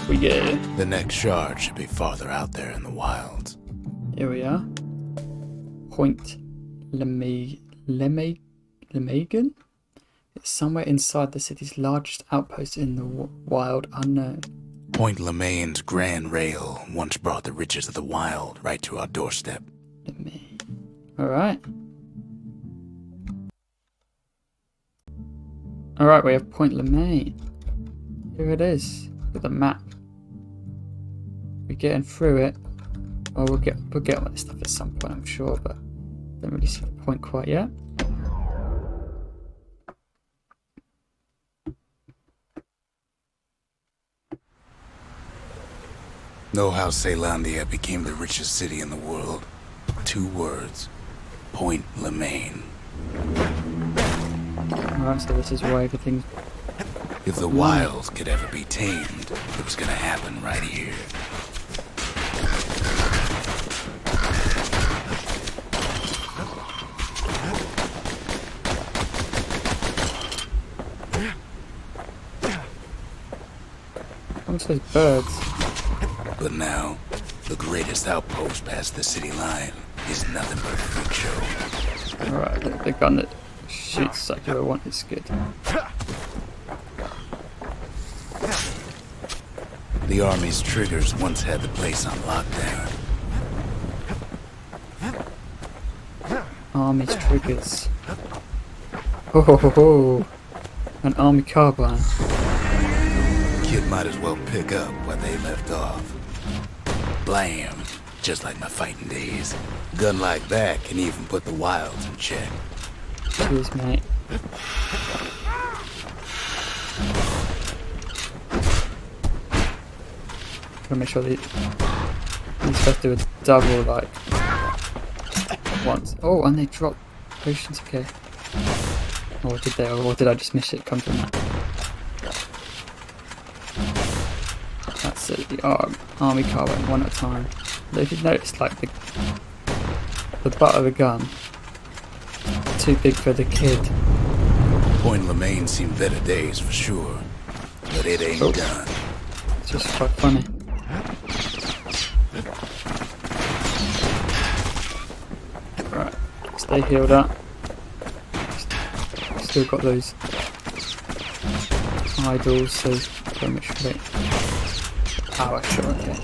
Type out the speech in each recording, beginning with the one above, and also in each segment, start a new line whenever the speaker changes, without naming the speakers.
we go.
The next shard should be farther out there in the wilds.
Here we are. Point Lemaign? It's somewhere inside the city's largest outpost in the wild unknown.
Point Lemaign's grand rail once brought the riches of the wild right to our doorstep.
Alright. Alright, we have Point Lemaign. Here it is. Look at the map. We're getting through it. Well, we'll get all this stuff at some point, I'm sure, but don't really see the point quite yet.
Know how Caelondia became the richest city in the world? 2 words. Point Lemaign.
Alright, so this is why everything's...
If the wilds could ever be tamed, it was gonna happen right here.
What's those birds?
But now, the greatest outpost past the city line is nothing but a freak show.
Alright, the gun that shoots like you want is good.
The army's triggers once had the place on lockdown.
Army's triggers. Ho ho ho ho! An army carbine.
Kid might as well pick up where they left off. Blam! Just like my fighting days. Gun like that can even put the wilds in check.
Cheers, mate. Gotta make sure these guys do a double, like, once. Oh, and they drop potions, okay. Or did they, or did I just miss it? Come from that. That's it, the army carbine, one at a time. Though if you notice, like, the butt of the gun, too big for the kid.
Point Lemaign seen better days for sure, but it ain't done.
It's just quite funny. Right, stay healed up. Still got those idols, so gotta make sure they... Power shot, okay.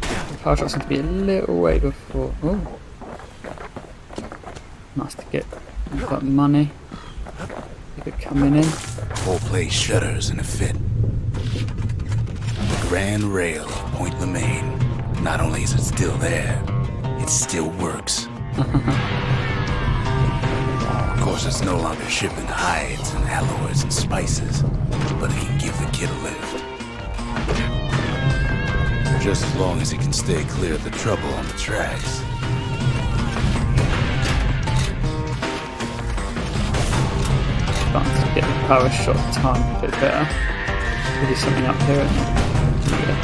The power shot seems to be a little way before. Oh, nice to get that money. Keep it coming in.
Whole place shudders in a fit. The grand rail of Point Lemaign. Not only is it still there, it still works. Of course, it's no longer shipping hides and alloys and spices, but it can give the kid a lift. Just as long as he can stay clear of the trouble on the tracks.
Starting to get the power shot time a bit better. Maybe something up here. Yeah.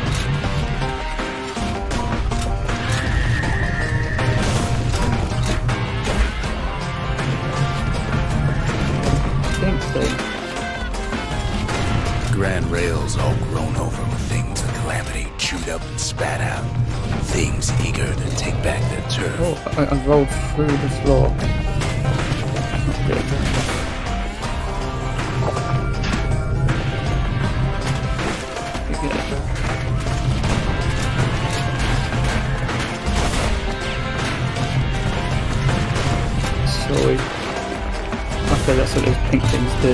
I think so.
Grand rails all grown over with things of calamity chewed up and spat out. Things eager to take back their turf.
Oh, I rolled through the floor. Not good. Sorry. Okay, that's what those pink things do.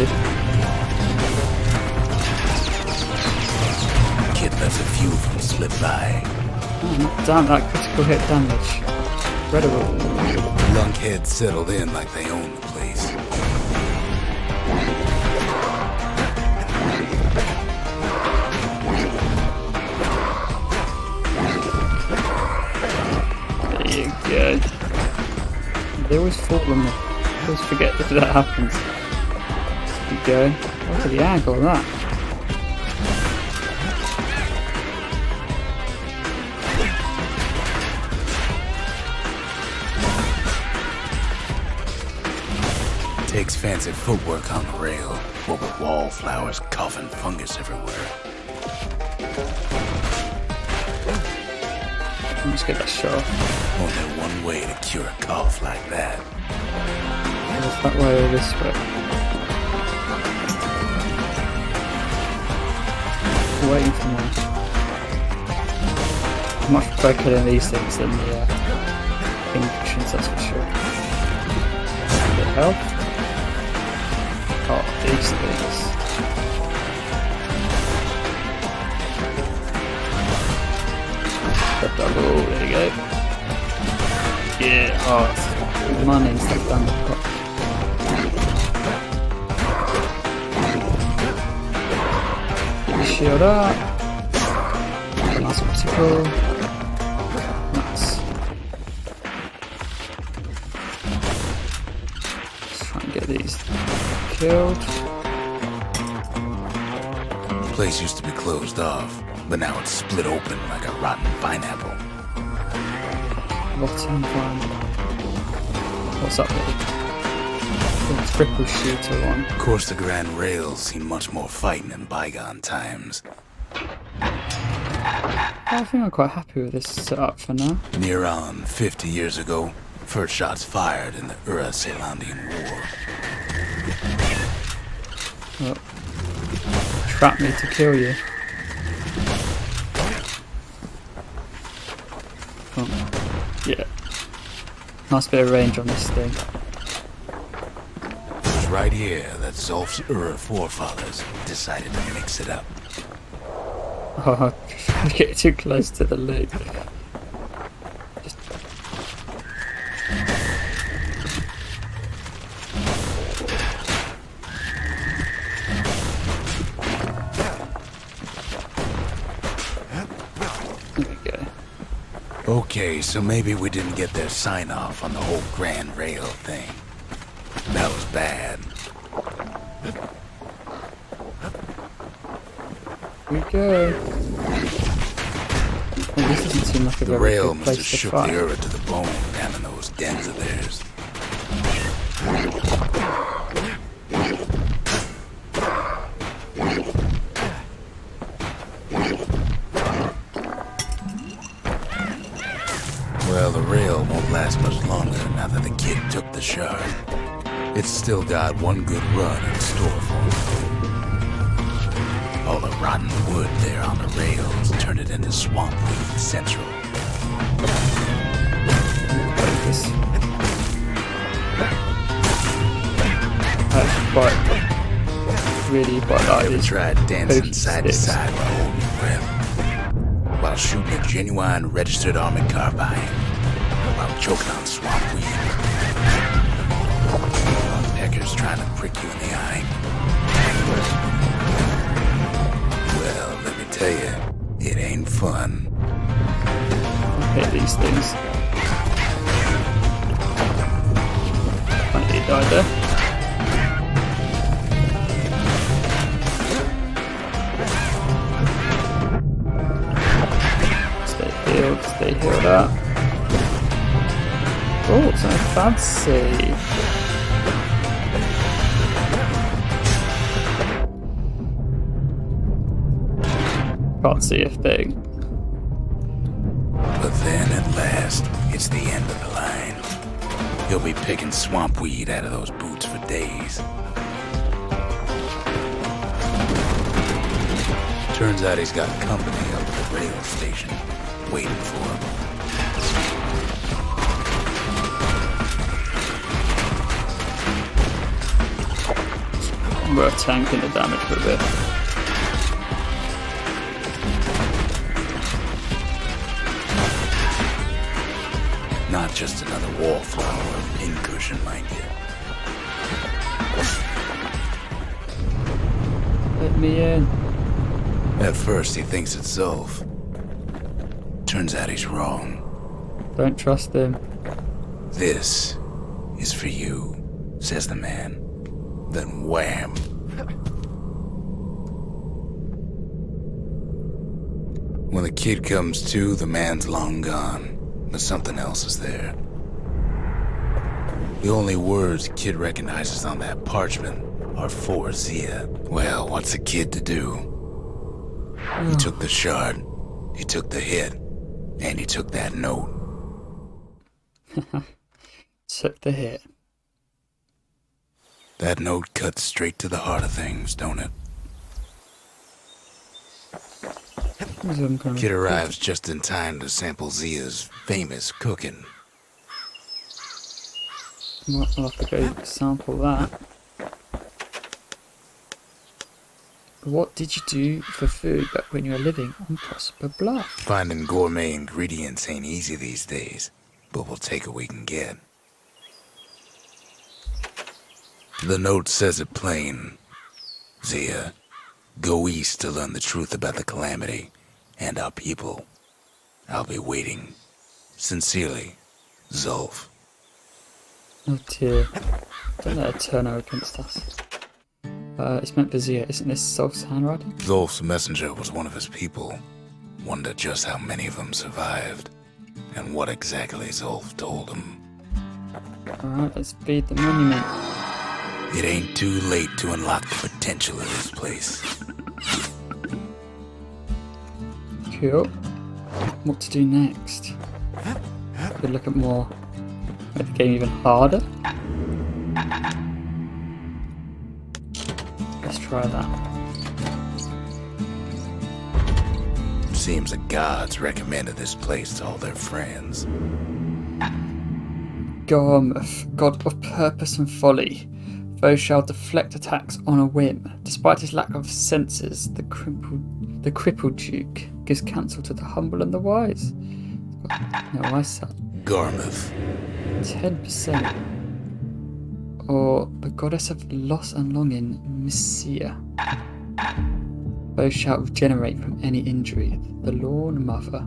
Kid lets a few of them slip by.
Oh, damn, that critical hit damage. Incredible.
Lunkheads settled in like they own the place.
There you go. They always fall when they always forget that that happens. There you go. Look at the angle of that.
Takes fancy footwork on the rail, what with wallflowers coughing fungus everywhere.
Let's get that shot off.
Only one way to cure a cough like that.
Is that way or this way? Waiting for me. Much prefer killing these things than the infections, that's for sure. A bit of health. Oh, these things. The double, there you go. Yeah, oh, it's money and stuff down the top. Get the shield up. Last critical. Nice. Let's try and get these killed.
The place used to be closed off, but now it's split open like a rotten pineapple.
Rotten vine. What's up there? The triple shooter one.
Of course, the Grand Rails seen much more fighting in bygone times.
I think I'm quite happy with this setup for now.
Near on 50 years ago, first shots fired in the Ura-Celandian War.
Oh. Trap me to kill you. Oh. Yeah. Nice bit of range on this thing.
It was right here that Zolf's Ura forefathers decided to mix it up.
Oh, I get too close to the lid. Just... There we go.
Okay, so maybe we didn't get their sign-off on the whole Grand Rail thing. That was bad.
Here we go. Oh, this doesn't seem like a
The
very
rail
good
must
place
have
to
shook
fight.
the Ura to the bone down in those dens of theirs. Well, the rail won't last much longer now that the kid took the shard. It's still got one good run in store for it. All the rotten wood there on the rails turned it into swamp weed central.
Focus. That's quite, really quite like
Ever
these
tried dancing
pokey
side to
sticks.
side while holding your breath? While shooting a genuine registered army carbine? While choking on swamp weed? While peckers trying to prick you in the eye? Well, let me tell you, it ain't fun.
I hate these things. Finally died there. Stay healed up. Oh, something fancy. Can't see a thing.
But then at last, it's the end of the line. He'll be picking swamp weed out of those boots for days. Turns out he's got company up at the rail station, waiting for him.
Worth tanking the damage for a bit.
Not just another wallflower or pincushion, mind you.
Let me in.
At first, he thinks it's Zolf. Turns out he's wrong.
Don't trust him.
This is for you, says the man. Then wham! When the kid comes to, the man's long gone, but something else is there. The only words the kid recognizes on that parchment are for Zia. Well, what's a kid to do? He took the shard, he took the hit, And he took that note.
Took the hit.
That note cuts straight to the heart of things, don't it? Kid arrives just in time to sample Zia's famous cooking.
Well, I'll have to go sample that. What did you do for food back when you were living on Prosper Bluff?
Finding gourmet ingredients ain't easy these days, but we'll take what we can get. The note says it plain. Zia, go east to learn the truth about the calamity and our people. I'll be waiting. Sincerely, Zulf.
Oh dear. Don't let her turn her against us. It's meant for Zia. Isn't this Zulf's handwriting?
Zulf's messenger was one of his people. Wonder just how many of them survived, and what exactly Zulf told him.
Alright, let's feed the monument.
It ain't too late to unlock the potential of this place.
Cool. What to do next? Could look at more. Make the game even harder. Let's try that.
Seems the gods recommended this place to all their friends.
Garmuth, god of purpose and folly. Foe shall deflect attacks on a whim. Despite his lack of senses, the crippled duke gives counsel to the humble and the wise. No eyesight.
Garmuth.
10%. Or the goddess of loss and longing, Missia. Foe shall regenerate from any injury. The Lorn Mother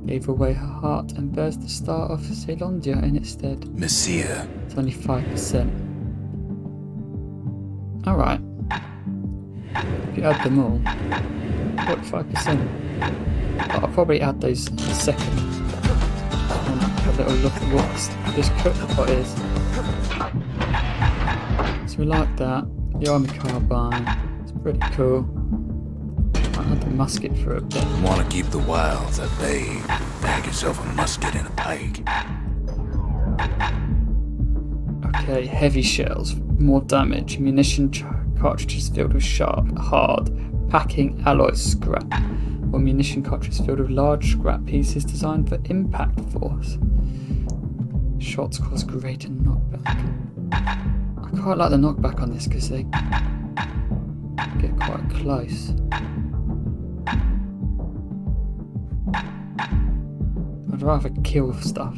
gave away her heart and bears the star of Ceylondia in its stead.
Missia.
It's only 5%. Alright. If you add them all, 45%. I'll probably add those in a second. And have a little look at what this cookpot is. So we like that. The army carbine. It's pretty cool. Might add the musket for a bit.
Want to keep the wilds at bay? Bag yourself a musket and a pike.
Okay, heavy shells, more damage, munition cartridges filled with sharp, hard, packing alloy scrap, or munition cartridges filled with large scrap pieces designed for impact force. Shots cause greater knockback. I quite like the knockback on this because they get quite close. I'd rather kill stuff.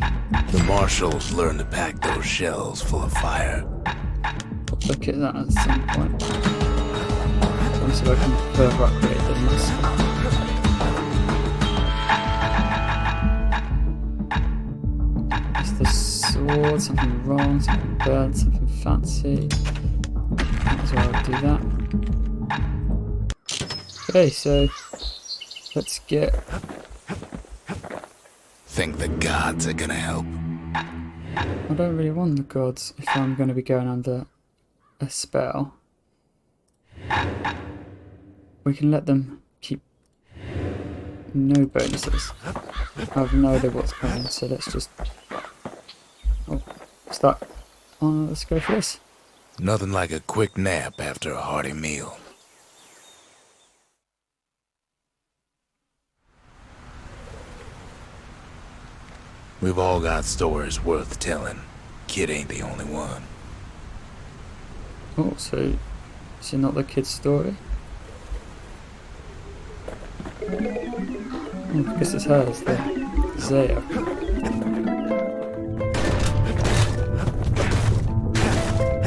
The marshals learned to pack those shells full of fire.
I'll look at that at some point. Let me see if I can further upgrade the musket. It's the sword, something wrong, something burnt, something fancy. Might as well do that. Okay, so let's get.
Think the gods are gonna help?
I don't really want the gods if I'm going to be going under a spell. We can let them keep no bonuses. I have no idea what's coming, so let's just start. Let's go for this.
Nothing like a quick nap after a hearty meal. We've all got stories worth telling. Kid ain't the only one.
Oh, so is it not the kid's story? Oh, I guess it's hers, the Zaya.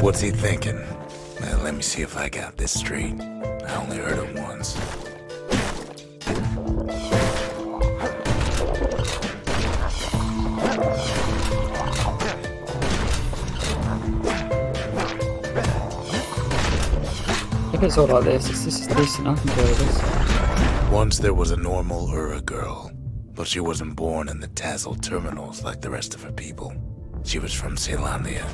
What's he thinking? Well, let me see if I got this straight. I only heard it once.
If it's all like this is decent, I can deal with this.
Once there was a normal Ura girl, but she wasn't born in the Tassel terminals like the rest of her people. She was from Ceylondia.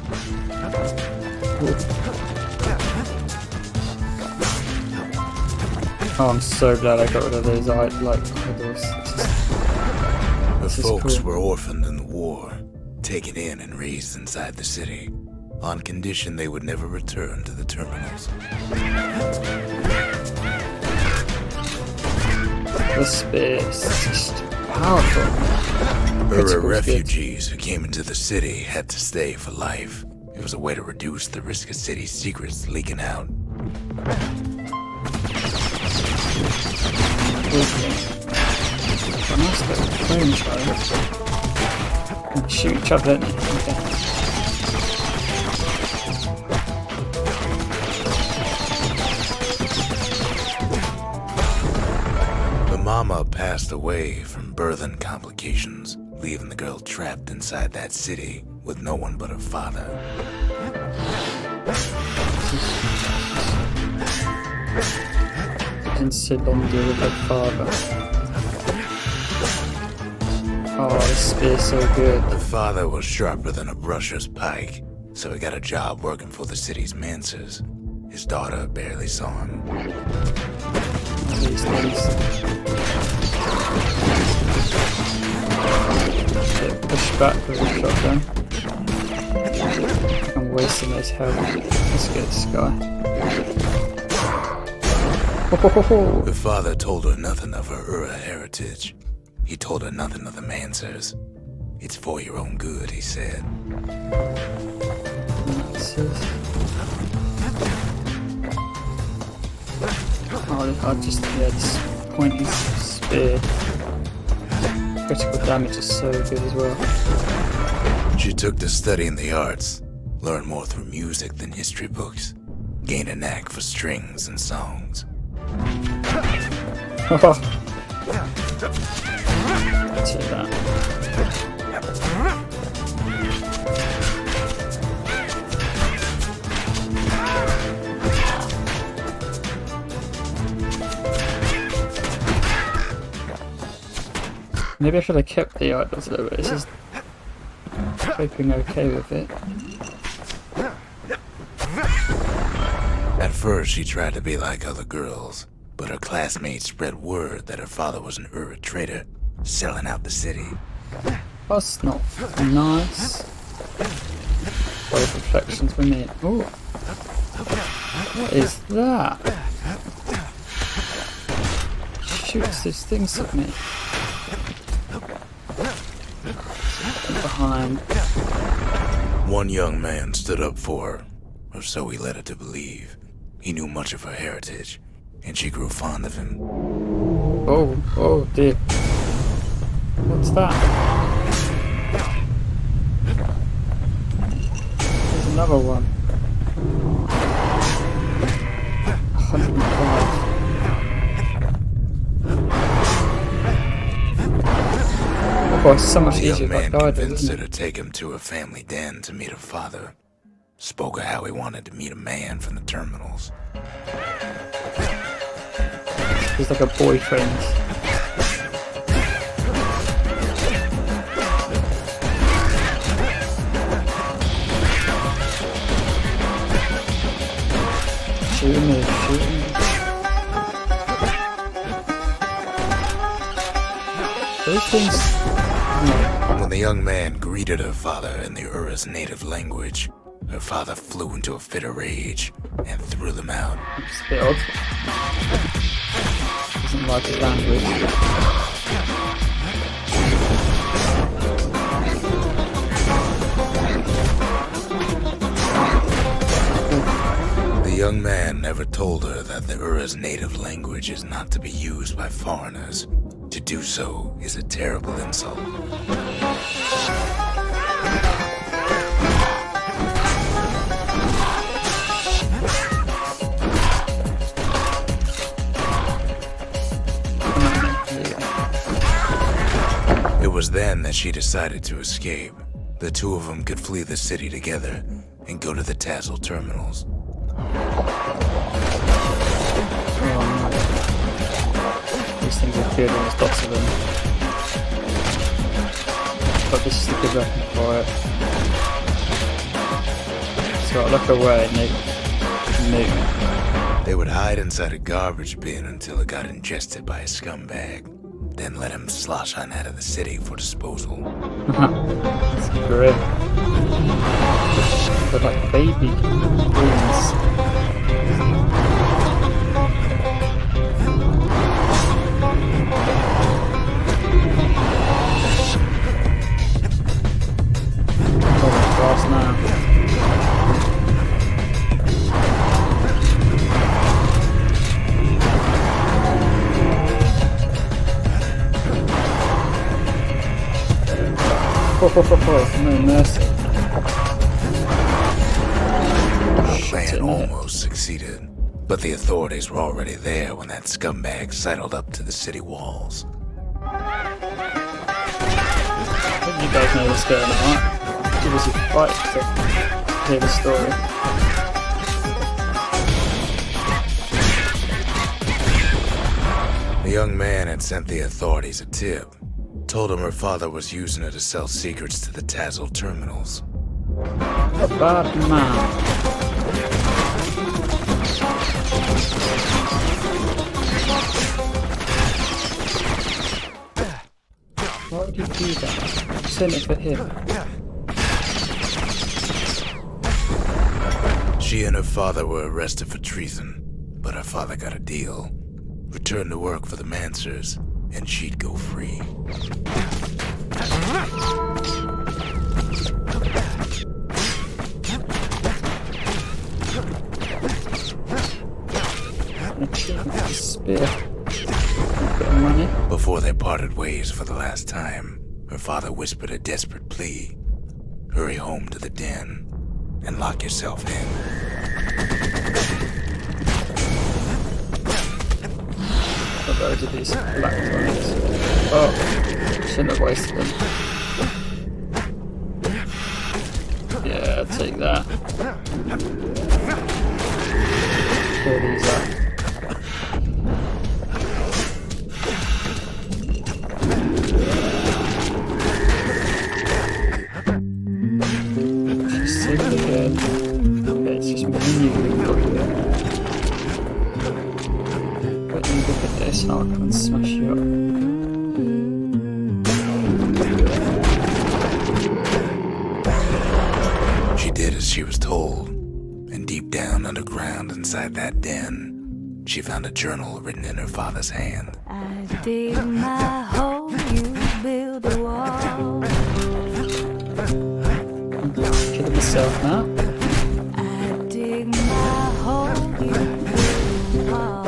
Oh, I'm so glad I got rid of those idols. This is
folks
cool.
were orphaned in the war, taken in and raised inside the city, on condition they would never return to the terminals.
The space is just powerful.
Ura refugees who came into the city had to stay for life. It was a way to reduce the risk of city secrets leaking out.
Shoot each other, don't they? Okay.
The mama passed away from birthing complications, leaving the girl trapped inside that city with no one but her father.
And sit on with her father. Oh, this spear's so good.
The father was sharper than a brusher's pike, so he got a job working for the city's mancers. His daughter barely saw him.
These things. Get pushed back with a shotgun. I'm wasting his health. Let's get this guy.
Her father told her nothing of her Ura heritage. He told her nothing of the Mansers. It's for your own good, he said.
Oh, I just, yeah, this pointless spear. Critical damage is so good as well.
She took to studying the arts, learned more through music than history books, gained a knack for strings and songs.
Take that. Maybe I should have kept the idols a little bit. This is coping okay with it.
At first, she tried to be like other girls, but her classmates spread word that her father was an Ura trader, selling out the city.
That's not nice. Both reflections we need. Ooh. What is that? Shoots these things at me. Behind.
One young man stood up for her, or so he led her to believe. He knew much of her heritage, and she grew fond of him.
Oh dear. What's that? There's another one. 105. Oh, it's so much
The
easier
young
if I
man
died,
convinced
isn't
her
it?
to take him to her family den to meet her father. Spoke of how he wanted to meet a man from the terminals.
He's like a boyfriend. Shoot me. Those things.
When the young man greeted her father in the Ura's native language, her father flew into a fit of rage and threw them out.
It's a bit odd. Doesn't like his language.
The young man never told her that the Ura's native language is not to be used by foreigners. To do so is a terrible insult. It was then that she decided to escape. The two of them could flee the city together and go to the Tassel terminals.
These things are good, there's lots of them. But this is the good weapon for it. So I'll look away, nuke.
They would hide inside a garbage bin until it got ingested by a scumbag. then let him slosh on out of the city for disposal.
It's grim. They're like baby twins. Now. No mercy.
The plan almost succeeded, but the authorities were already there when that scumbag sidled up to the city walls.
I think you guys know what's going on, right? Give us a fight to hear the story.
The young man had sent the authorities a tip. Told him her father was using her to sell secrets to the Tazzle terminals.
A bad man. Why would you do that? Send it for him.
She and her father were arrested for treason, but her father got a deal. Returned to work for the Mancers, and she'd go free.
Spear. Bit of money.
Before they parted ways for the last time, her father whispered a desperate plea. Hurry home to the den and lock yourself in.
I'll go to these black ones. Oh, shouldn't have wasted them. Yeah, I'll take that. Pull these up. She's sick again. Okay, it's just me and you we've got here. But you look at this and I'll come and smash you up.
She did as she was told, and deep down underground inside that den, she found a journal written in her father's hand.
I dig my hole, you build a wall.
Kill myself now.
I dig my hole, you build a wall.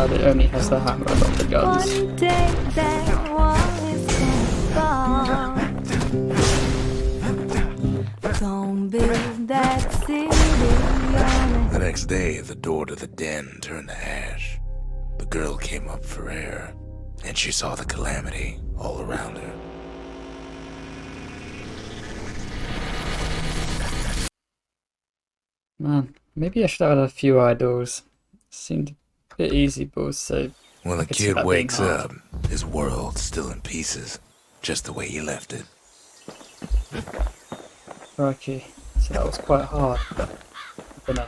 It only has the hammer and not the guns.
One day that wall is gonna fall. Gonna build that city on
The next day, the door to the den turned to ash. The girl came up for air, and she saw the calamity all around her.
Man, maybe I should have had a few idols. Seemed a bit easy, but so.
When the
could see
kid
that being
wakes
hard.
up, his world's still in pieces, just the way he left it.
Crikey. So that was quite hard, but I don't know.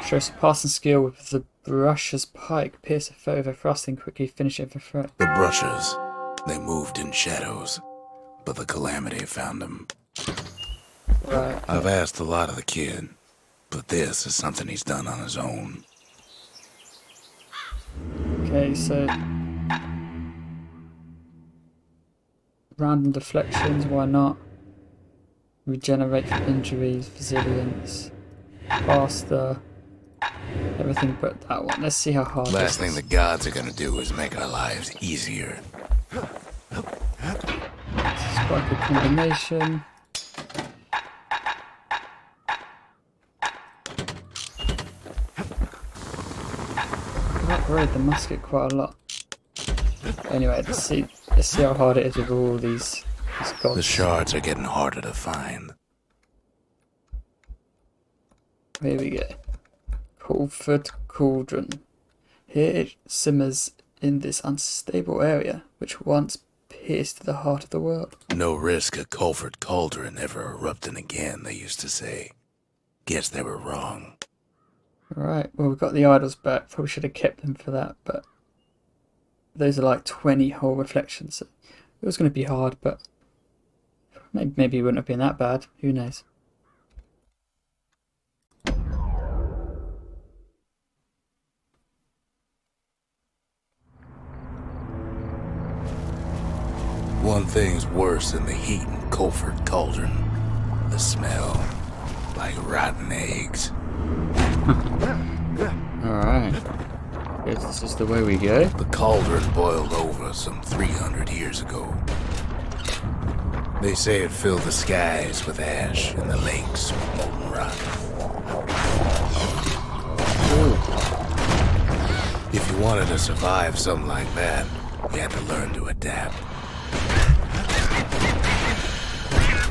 Show surpassing skill with the brusher's pike. Pierce a foe with a thrust and quickly finish it with a threat.
The brushers, they moved in shadows, but the calamity found them.
Right.
I've asked a lot of the kid, but this is something he's done on his own.
Okay, so random deflections, why not? Regenerate from injuries, resilience, faster, everything but that one. Let's see how hard
Last
this
thing
is.
the gods are gonna do is make our lives easier.
This is quite a good combination. I upgrade the musket quite a lot. Anyway, let's see how hard it is with all these gods.
The shards are getting harder to find.
Here we go. Colford Cauldron. Here it simmers in this unstable area, which once pierced the heart of the world.
No risk of Colford Cauldron ever erupting again, they used to say. Guess they were wrong.
Right, well we've got the idols back. Probably should have kept them for that, but those are like 20 whole reflections. It was going to be hard, but maybe it wouldn't have been that bad. Who knows?
One thing's worse than the heat in Colford Cauldron. The smell. Like rotten eggs.
Alright. Guess this is the way we go.
The cauldron boiled over some 300 years ago. They say it filled the skies with ash and the lakes with molten rock.
Ooh.
If you wanted to survive something like that, you had to learn to adapt.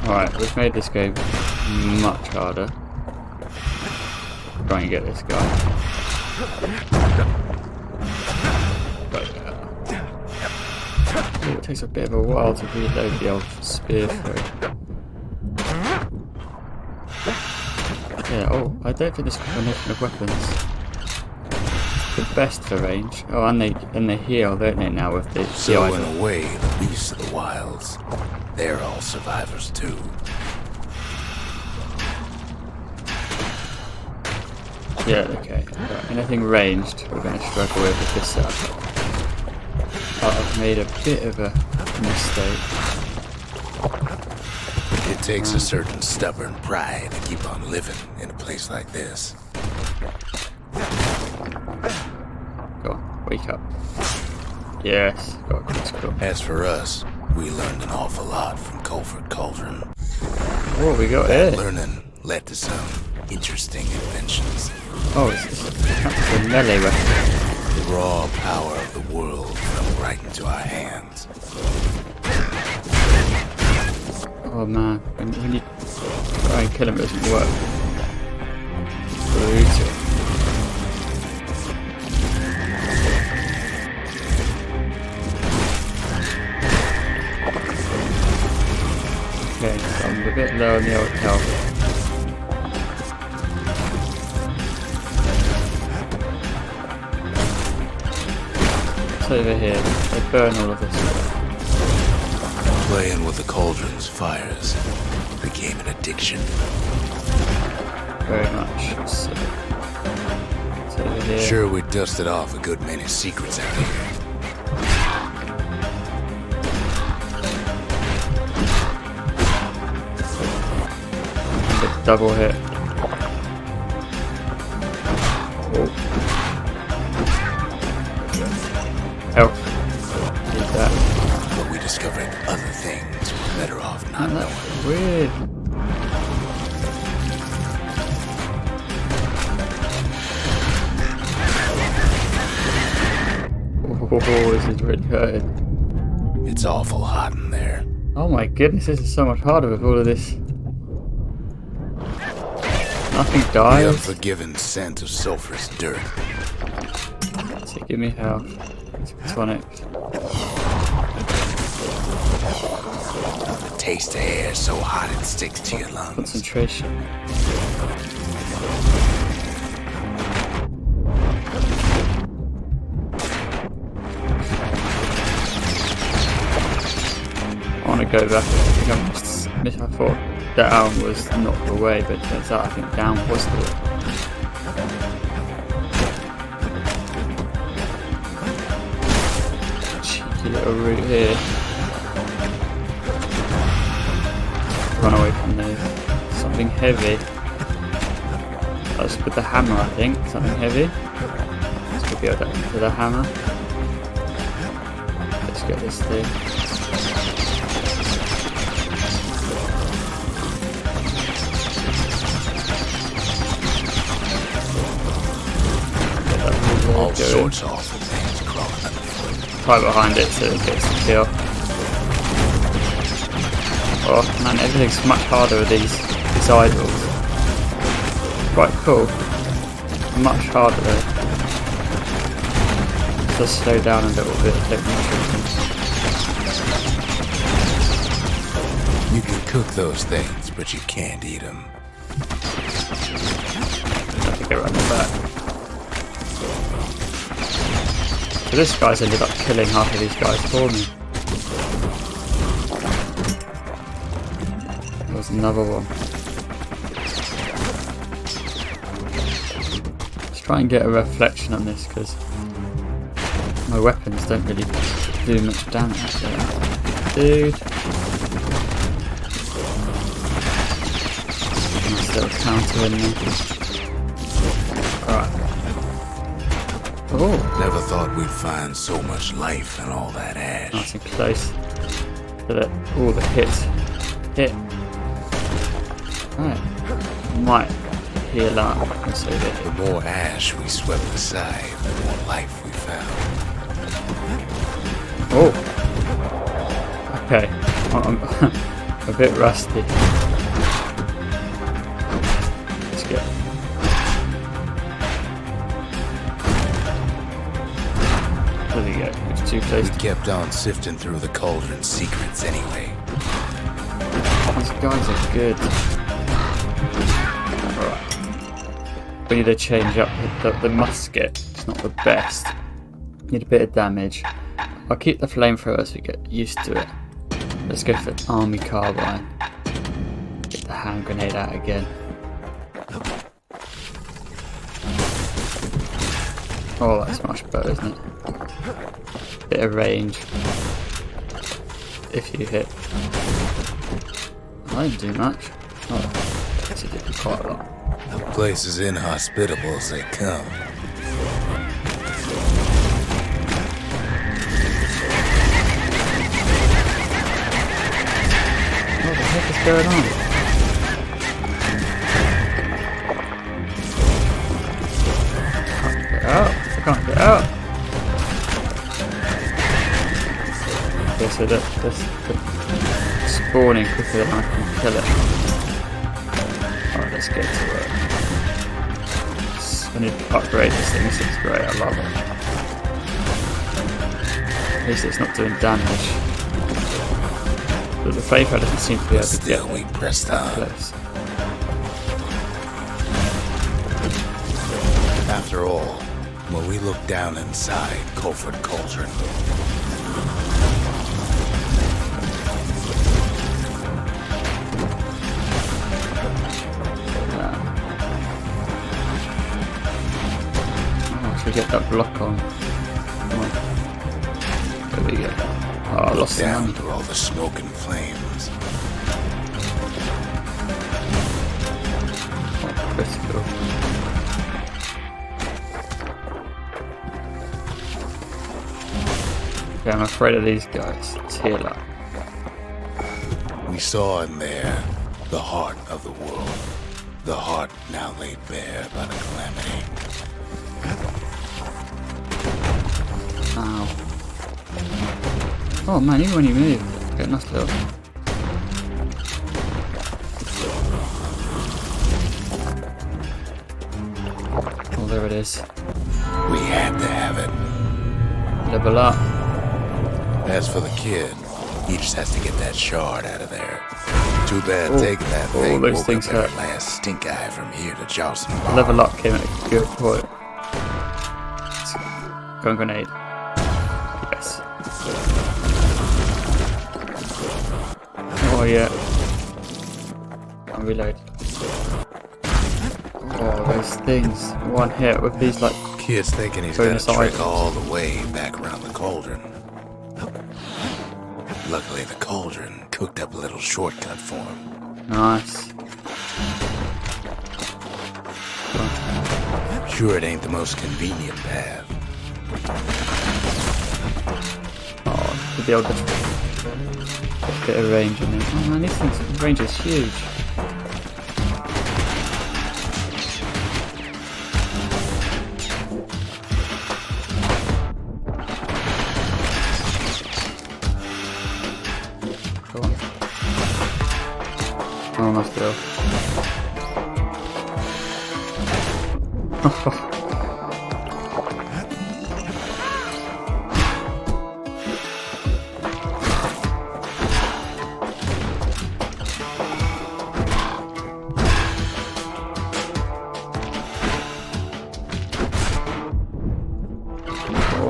Alright, we've made this game much harder. Try and get this guy. But, it takes a bit of a while to reload the old spear through. Yeah, oh, I don't think this combination of weapons the best for range. Oh, and they heal, don't they, now with the
So
idol.
in a way, the beasts of the wilds, they're all survivors too.
Yeah, okay. Right, anything ranged, we're going to struggle with this setup. I've made a bit of a mistake.
It takes a certain stubborn pride to keep on living in a place like this.
Go on, wake up. Yes, got a critical.
As for us, we learned an awful lot from Colford Cauldron.
What we got
That
here?
learning led to some interesting inventions.
Oh, it's a melee weapon.
The raw power of the world fell right into our hands.
Oh man, when you try and kill him, it doesn't work. It's brutal. Okay, so I'm a bit low on the old health. It's over here. They burn all of this.
Playing with the cauldron's fires became an addiction.
Very much. So, it's over here.
Sure, we dusted off a good many secrets out here.
The double hit. Oh. Help. Need that.
But we discovered other things we're better off not
Man,
knowing.
that's weird. Oh, this is really hurting.
It's awful hot in there.
Oh my goodness, this is so much harder with all of this. Nothing
The
dies.
unforgiving scent of sulfurous dirt.
So give me health. It's tonic.
The taste of air so hot it sticks to your lungs.
Concentration. I want to go back. I thought down was not the way, but it turns out I think down was the way. Cheeky little route here. Run away from those. Something heavy. That's with the hammer, I think. Something heavy. Let's go that into the hammer. Let's get this thing.
All sorts of awful things crawling underfoot.
Right behind it so it gets the kill. Oh man, everything's much harder with these idols. Quite cool. Much harder though. Just slow down a little bit, take my treatment.
You can cook those things, but you can't eat them.
I have to go around the back. So this guy's ended up killing half of these guys for me. There was another one. Let's try and get a reflection on this because my weapons don't really do much damage. Dude. Nice little counter in there. Alright. Oh.
Never thought we'd find so much life in all that ash.
Nice and close. All the hits. Hit. Right. Might heal up. Let's see this.
The more ash we swept aside, the more life we found.
Oh. Okay. I'm a bit rusty. Let's get. There we go. It's too close.
We kept on sifting through the cauldron's secrets anyway.
These guys are good. Alright. We need to change up the musket. It's not the best. Need a bit of damage. I'll keep the flamethrower as we get used to it. Let's go for army carbine. Get the hand grenade out again. Oh, that's much better, isn't it? Bit of range. If you hit. I didn't do much. Oh, actually did quite a lot.
The place is inhospitable as they come.
What the heck is going on? I can't get out. Okay, so that's spawning quicker than I can kill it. Alright, let's get to it. I need to upgrade this thing. This is great, I love it. At least it's not doing damage. But the flamethrower doesn't seem to be able to get
Still, we pressed on.
close.
After all, when we look down inside Colford Cauldron,
We get that block on. Come on. There we go. Oh, I lost the
down
money.
through all the smoke and flames.
Oh, critical. Okay, I'm afraid of these guys. Let's heal up.
We saw in there the heart of the world. The heart now laid bare by the calamity.
Ow. Oh man, even when you move, you get a nice little. Oh, there it is.
We had to have it.
Level up.
As for the kid, he just has to get that shard out of there. Too bad
Oh,
taking that
oh,
thing
those
woke
things
up every
hurt.
last stink eye from here to Charleston Bar.
Level up came at a good point. Gun grenade. Yes. Oh yeah. I'll reload. Oh, those things. One hit with these like.
Kid's thinking he's
Bonus
got a trick
items.
all the way back around the cauldron. Luckily, the cauldron cooked up a little shortcut for him.
Nice.
Sure, it ain't the most convenient path.
Oh, to be able to get a bit of range on them. Oh man, these things, the range is huge. Go on. Oh, nice deal.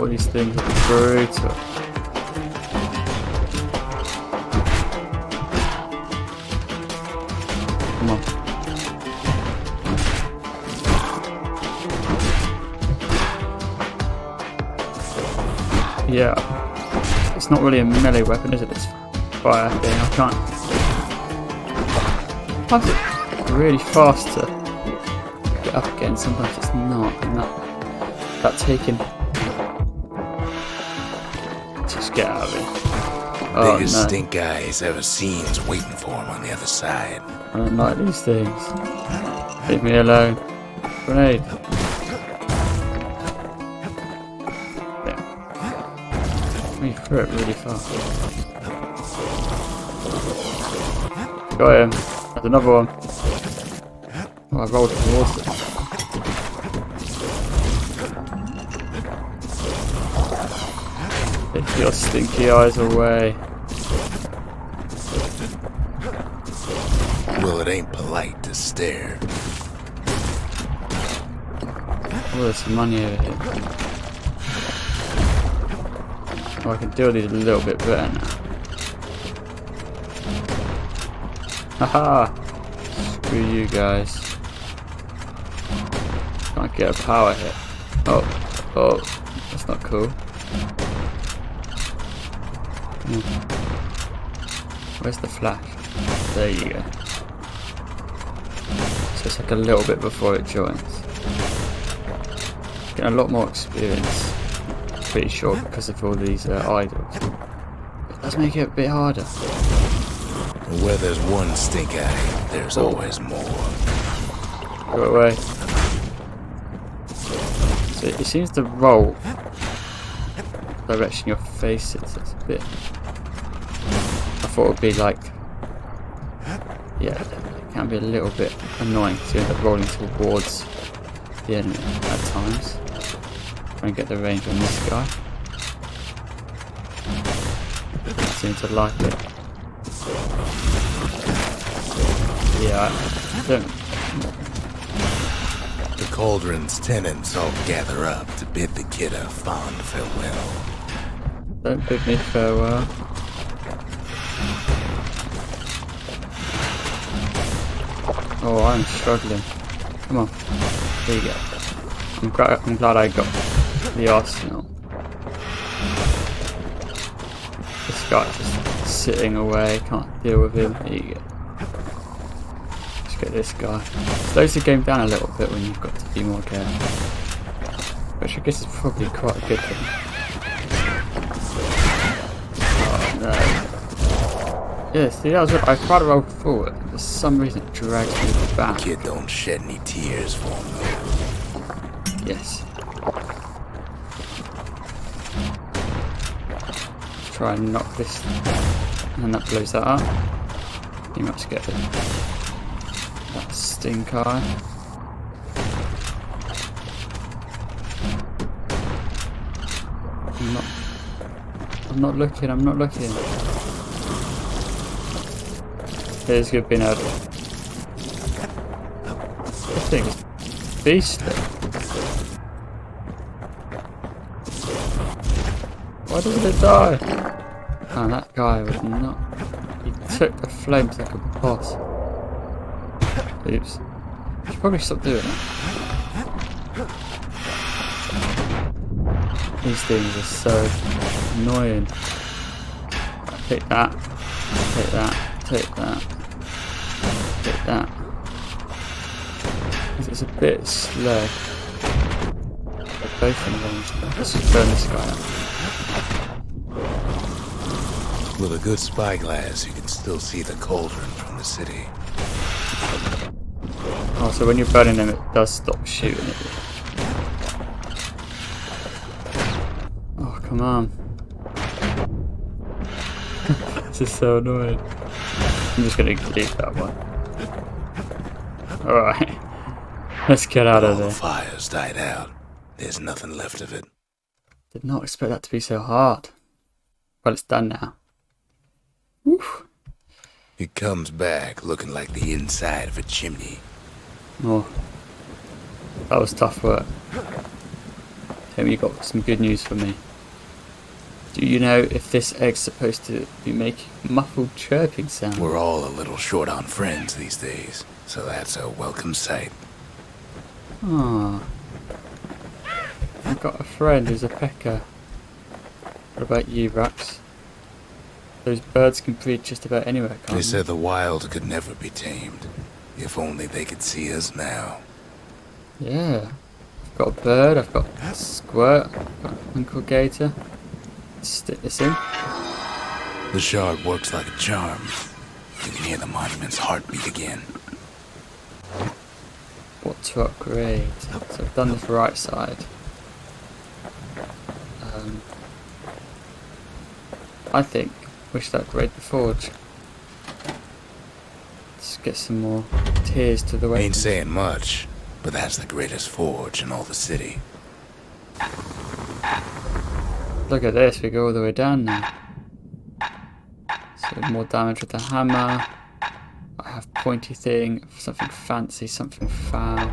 All these things are brutal. Come on. Yeah. It's not really a melee weapon, is it? This fire thing. I can't. Sometimes it's really fast to get up again. Sometimes it's not. And that taking. Just get out of it. Oh,
Biggest
no.
stink eye he's ever seen is waiting for him on the other side.
I don't like these things. Leave me alone. Grenade. Yeah. We threw it really fast. Got him. There's another one. Oh, I rolled towards it. Take your stinky eyes away.
Well, it ain't polite to stare.
Oh, there's some money over here. Oh, I can deal with these a little bit better now. Haha! Screw you guys. Can't get a power hit. Oh, that's not cool. Where's the flash? There you go. So it's like a little bit before it joins. Getting a lot more experience. Pretty sure because of all these idols. It does make it a bit harder.
Where there's one stink eye, there's always more.
Go away. So it seems to roll the direction you're facing, so it's a bit. I thought it would be like. Yeah, it can be a little bit annoying to end up rolling towards the enemy at times. Try and get the range on this guy. I seem to like it. Yeah, I don't.
The cauldron's tenants all gather up to bid the kid a fond farewell.
Don't bid me farewell. Oh, I'm struggling. Come on. There you go. I'm glad I got the arsenal. This guy's just sitting away, can't deal with him. There you go. Let's get this guy. Slows the game down a little bit when you've got to be more careful. Which I guess is probably quite a good thing. Oh no. Yeah, see, that was what I tried to roll forward. For some reason it drags me back.
Kid don't shed any tears for him.
Yes. Let's try and knock this. And that blows that up. You must get it. That stink eye. I'm not looking. Here's good being out. This thing is beastly. Why doesn't it die? Oh, that guy would not. He took the flames like a boss. Oops. Should probably stop doing that. These things are so annoying. Take that. Take that. Take that. Take that. It's a bit slow. Both of them. Let's just burn this guy up.
With a good spyglass, you can still see the cauldron from the city.
Oh, so when you're burning them, it does stop shooting at you. Oh, come on. This is so annoying. I'm just gonna delete that one. Alright. Let's get out of
All the
there.
fires died out. There's nothing left of it.
Did not expect that to be so hard. Well, it's done now. Woof.
It comes back looking like the inside of a chimney.
Oh. That was tough work. Tell me you got some good news for me. Do you know if this egg's supposed to be making muffled chirping sounds?
We're all a little short on friends these days, so that's a welcome sight.
Ah. I've got a friend who's a pecker. What about you, Rax? Those birds can breed just about anywhere, can't they?
They said the wild could never be tamed. If only they could see us now.
Yeah. I've got a bird, I've got a squirt, I've got Uncle Gator. Let's stick this in.
The shard works like a charm. You can hear the monument's heartbeat again.
What to upgrade? So I've done this right side. I think we should upgrade the forge. Let's get some more tiers to the weapons.
Ain't saying much, but that's the greatest forge in all the city.
Look at this, we go all the way down now. So more damage with the hammer. I have pointy thing, something fancy, something foul.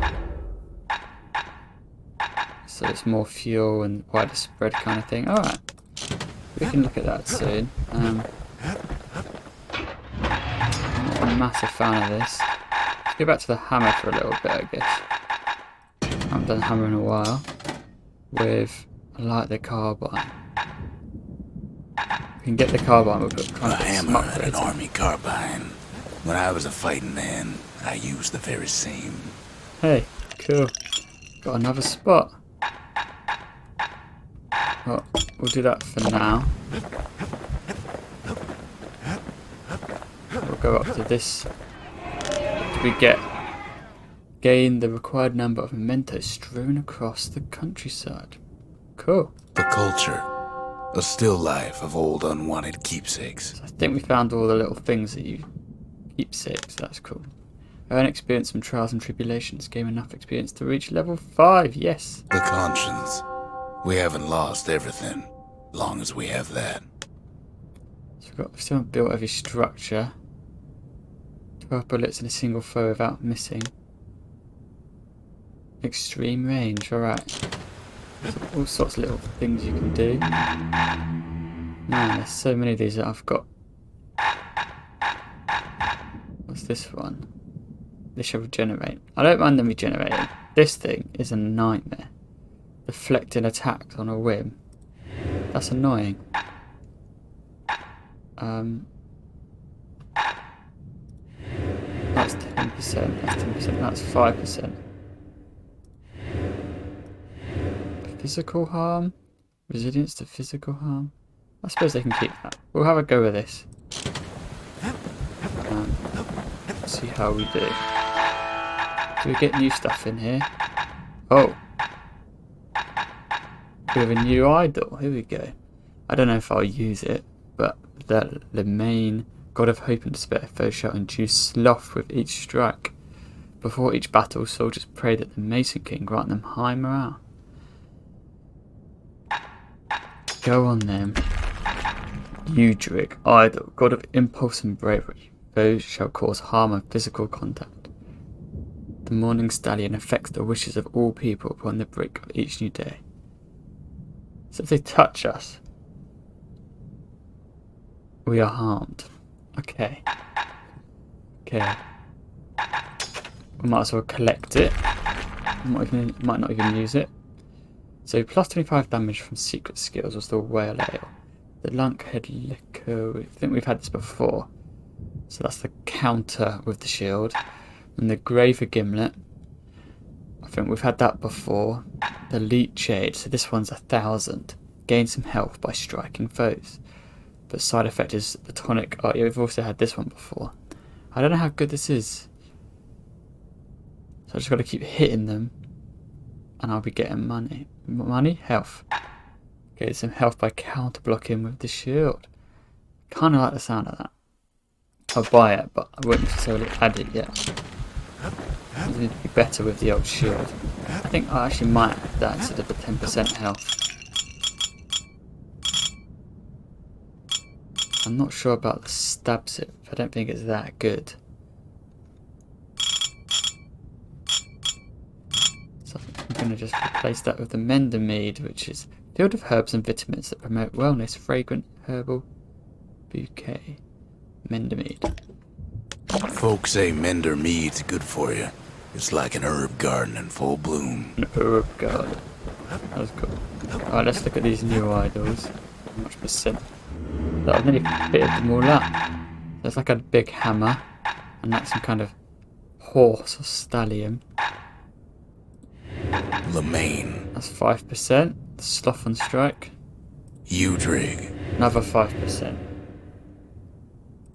So it's more fuel and wider spread kind of thing. Alright. We can look at that soon. I'm not a massive fan of this. Let's go back to the hammer for a little bit, I guess. I haven't done hammer in a while. I like the carbine. We can get the carbine, we'll put kind
A
of
hammer and an
upgrades on.
army carbine. When I was a fighting man, I used the very same.
Hey, cool. Got another spot. Well, we'll do that for now. We'll go up to this. We gain the required number of mementos strewn across the countryside. Cool.
The culture. A still life of old unwanted keepsakes.
So I think we found all the little things that you keepsakes. That's cool. Earn experience from trials and tribulations. Gain enough experience to reach level 5. Yes.
The conscience. We haven't lost everything, long as we have that.
So we still haven't built every structure. 12 bullets in a single throw without missing. Extreme range, alright. All sorts of little things you can do. Man, there's so many of these that I've got. What's this one? This shall regenerate. I don't mind them regenerating. This thing is a nightmare. Deflecting attacks on a whim. That's annoying. That's 10%, that's 10%, that's 5%. Physical harm? Resilience to physical harm? I suppose they can keep that. We'll have a go with this. See how we do. Do we get new stuff in here? Oh! We have a new idol. Here we go. I don't know if I'll use it, but the Lemaign, god of hope and despair, foes shall induce sloth with each strike. Before each battle, soldiers pray that the Mason King grant them high morale. Go on then. Udrig, idol, god of impulse and bravery. Foes shall cause harm of physical contact. The morning stallion affects the wishes of all people upon the break of each new day. So if they touch us, we are harmed. Okay. Okay. We might as well collect it. Might not even use it. So plus 25 damage from secret skills was the whale ale. The lunkhead liquor. I think we've had this before. So that's the counter with the shield. And the graver gimlet. I think we've had that before. The leech shade. So this one's 1,000. Gain some health by striking foes. But side effect is the tonic. Oh yeah, we've also had this one before. I don't know how good this is. So I just got to keep hitting them. And I'll be getting money. Money? Health. Get some health by counter blocking with the shield. Kind of like the sound of that. I'll buy it, but I won't necessarily add it yet. It'd be better with the old shield. I think I actually might add that instead of the 10% health. I'm not sure about the stab zip. I don't think it's that good. So going to just replace that with the Mender Mead, which is filled with herbs and vitamins that promote wellness. Fragrant herbal bouquet. Mender Mead.
Folks say Mender Mead's good for you. It's like an herb garden in full bloom.
An herb garden. That was cool. Alright, let's look at these new idols. How much percent? That I've nearly fitted them all up. There's like a big hammer, and that's some kind of horse or stallion.
Lemaign.
That's 5%. Sloth on strike.
Udrig.
Another 5%.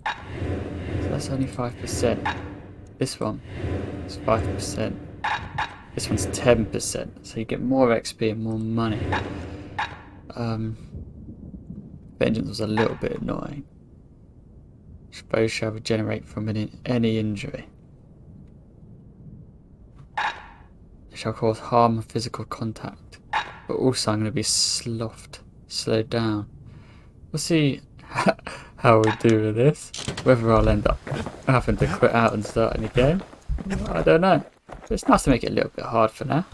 So that's only 5%. This one is 5%. This one's 10%. So you get more XP and more money. Vengeance was a little bit annoying. Foes shall regenerate from any injury. It shall cause harm and physical contact, but also I'm going to be slowed down. We'll see how we do with this. Whether I'll end up having to quit out and start in again, I don't know. But it's nice to make it a little bit hard for now.